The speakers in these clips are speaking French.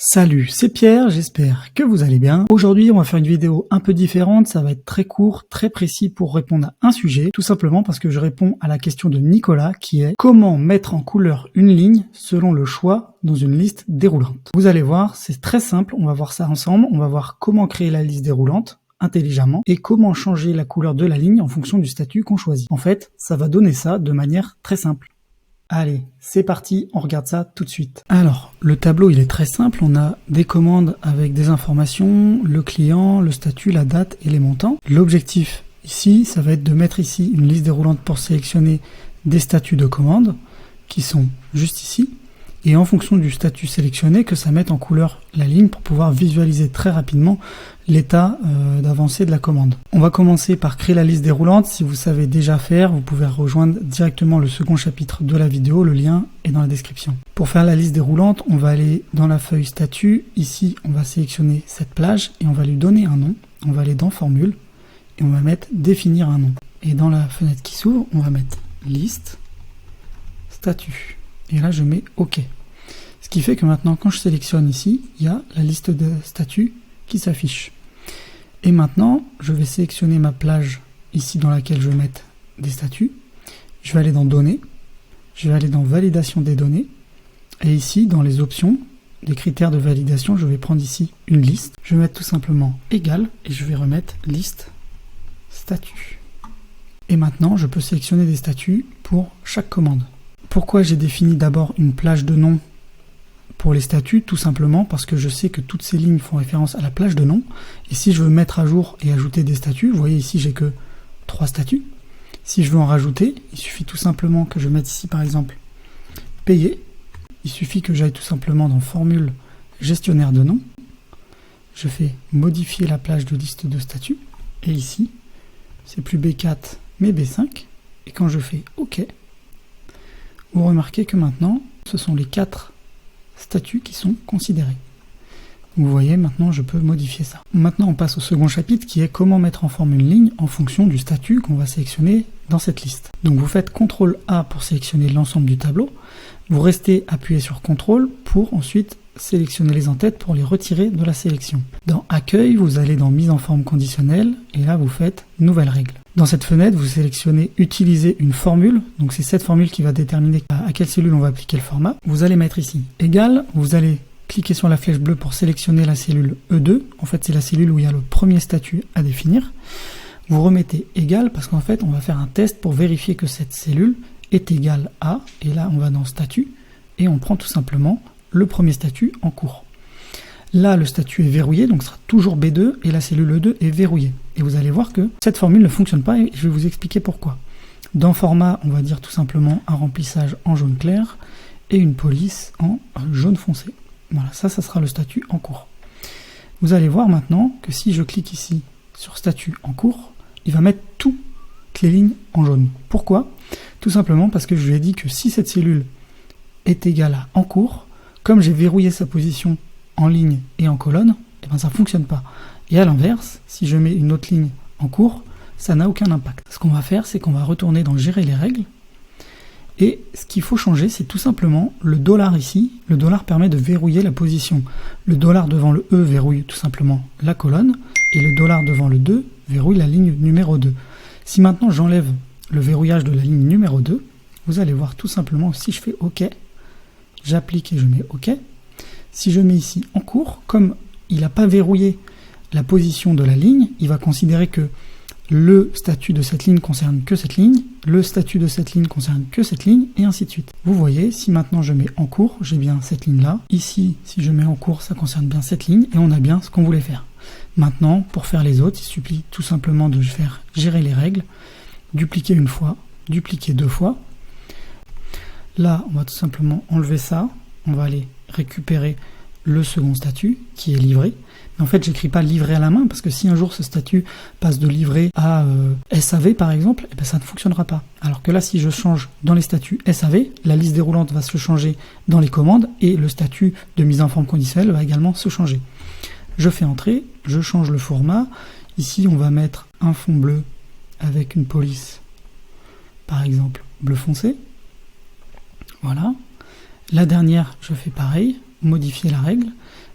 Salut, c'est Pierre, j'espère que vous allez bien. Aujourd'hui, on va faire une vidéo un peu différente, ça va être très court, très précis pour répondre à un sujet, tout simplement parce que je réponds à la question de Nicolas qui est comment mettre en couleur une ligne selon le choix dans une liste déroulante. Vous allez voir, c'est très simple, on va voir ça ensemble, on va voir comment créer la liste déroulante intelligemment et comment changer la couleur de la ligne en fonction du statut qu'on choisit. En fait, ça va donner ça de manière très simple. Allez, c'est parti, on regarde ça tout de suite. Alors, le tableau, il est très simple. On a des commandes avec des informations, le client, le statut, la date et les montants. L'objectif ici, ça va être de mettre ici une liste déroulante pour sélectionner des statuts de commande qui sont juste ici. Et en fonction du statut sélectionné, que ça mette en couleur la ligne pour pouvoir visualiser très rapidement l'état d'avancée de la commande. On va commencer par créer la liste déroulante. Si vous savez déjà faire, vous pouvez rejoindre directement le second chapitre de la vidéo. Le lien est dans la description. Pour faire la liste déroulante, on va aller dans la feuille statut. Ici, on va sélectionner cette plage et on va lui donner un nom. On va aller dans formule et on va mettre définir un nom. Et dans la fenêtre qui s'ouvre, on va mettre liste statut. Et là, je mets OK. Ce qui fait que maintenant, quand je sélectionne ici, il y a la liste de statuts qui s'affiche. Et maintenant, je vais sélectionner ma plage ici dans laquelle je vais mettre des statuts. Je vais aller dans Données. Je vais aller dans Validation des données. Et ici, dans les options, les critères de validation, je vais prendre ici une liste. Je vais mettre tout simplement égal et je vais remettre liste statut. Et maintenant, je peux sélectionner des statuts pour chaque commande. Pourquoi j'ai défini d'abord une plage de nom pour les statuts? Tout simplement parce que je sais que toutes ces lignes font référence à la plage de nom. Et si je veux mettre à jour et ajouter des statuts, vous voyez ici j'ai que 3 statuts. Si je veux en rajouter, il suffit tout simplement que je mette ici par exemple payer. Il suffit que j'aille tout simplement dans formule gestionnaire de nom. Je fais modifier la plage de liste de statuts. Et ici, c'est plus B4 mais B5. Et quand je fais OK, vous remarquez que maintenant, ce sont les 4 statuts qui sont considérés. Vous voyez, maintenant je peux modifier ça. Maintenant on passe au second chapitre qui est comment mettre en forme une ligne en fonction du statut qu'on va sélectionner dans cette liste. Donc vous faites CTRL A pour sélectionner l'ensemble du tableau. Vous restez appuyé sur CTRL pour ensuite sélectionner les en-têtes pour les retirer de la sélection. Dans Accueil, vous allez dans Mise en forme conditionnelle et là vous faites Nouvelle règle. Dans cette fenêtre, vous sélectionnez Utiliser une formule. Donc c'est cette formule qui va déterminer à quelle cellule on va appliquer le format. Vous allez mettre ici égal. Vous allez cliquer sur la flèche bleue pour sélectionner la cellule E2. En fait, c'est la cellule où il y a le premier statut à définir. Vous remettez égal parce qu'en fait, on va faire un test pour vérifier que cette cellule est égale à. Et là, on va dans Statut et on prend tout simplement le premier statut en cours. Là, le statut est verrouillé, donc ce sera toujours B2 et la cellule E2 est verrouillée. Et vous allez voir que cette formule ne fonctionne pas et je vais vous expliquer pourquoi. Dans format, on va dire tout simplement un remplissage en jaune clair et une police en jaune foncé. Voilà, ça sera le statut en cours. Vous allez voir maintenant que si je clique ici sur statut en cours, il va mettre toutes les lignes en jaune. Pourquoi? Tout simplement parce que je lui ai dit que si cette cellule est égale à en cours, comme j'ai verrouillé sa position en ligne et en colonne, et ben ça ne fonctionne pas. Et à l'inverse, si je mets une autre ligne en cours, ça n'a aucun impact. Ce qu'on va faire, c'est qu'on va retourner dans Gérer les règles. Et ce qu'il faut changer, c'est tout simplement le dollar ici. Le dollar permet de verrouiller la position. Le dollar devant le E verrouille tout simplement la colonne. Et le dollar devant le 2 verrouille la ligne numéro 2. Si maintenant j'enlève le verrouillage de la ligne numéro 2, vous allez voir tout simplement, si je fais OK, j'applique et je mets OK. Si je mets ici en cours, comme il n'a pas verrouillé la position de la ligne, il va considérer que le statut de cette ligne concerne que cette ligne, le statut de cette ligne concerne que cette ligne, et ainsi de suite. Vous voyez, si maintenant je mets en cours, j'ai bien cette ligne-là. Ici, si je mets en cours, ça concerne bien cette ligne, et on a bien ce qu'on voulait faire. Maintenant, pour faire les autres, il suffit tout simplement de faire Gérer les règles, dupliquer une fois, dupliquer 2 fois. Là, on va tout simplement enlever ça, on va aller récupérer le second statut qui est livré. Mais en fait, j'écris pas livré à la main parce que si un jour ce statut passe de livré à SAV par exemple, et ben ça ne fonctionnera pas. Alors que là, si je change dans les statuts SAV, la liste déroulante va se changer dans les commandes et le statut de mise en forme conditionnelle va également se changer. Je fais entrer, je change le format. Ici, on va mettre un fond bleu avec une police, par exemple bleu foncé. Voilà. La dernière, je fais pareil, modifier la règle.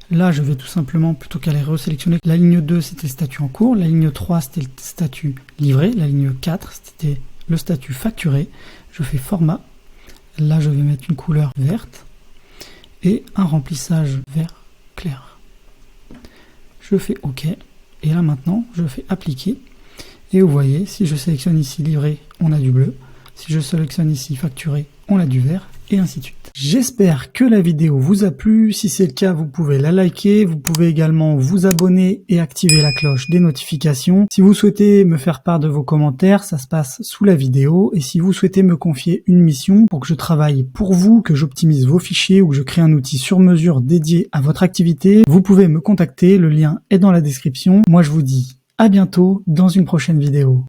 Là, je vais tout simplement, plutôt qu'aller resélectionner, la ligne 2, c'était le statut en cours, la ligne 3, c'était le statut livré, la ligne 4, c'était le statut facturé. Je fais format. Là, je vais mettre une couleur verte et un remplissage vert clair. Je fais OK. Et là, maintenant, je fais appliquer. Et vous voyez, si je sélectionne ici livré, on a du bleu. Si je sélectionne ici facturé, on a du vert. Et ainsi de suite. J'espère que la vidéo vous a plu. Si c'est le cas, vous pouvez la liker. Vous pouvez également vous abonner et activer la cloche des notifications. Si vous souhaitez me faire part de vos commentaires, ça se passe sous la vidéo. Et si vous souhaitez me confier une mission pour que je travaille pour vous, que j'optimise vos fichiers ou que je crée un outil sur mesure dédié à votre activité, vous pouvez me contacter. Le lien est dans la description. Moi, je vous dis à bientôt dans une prochaine vidéo.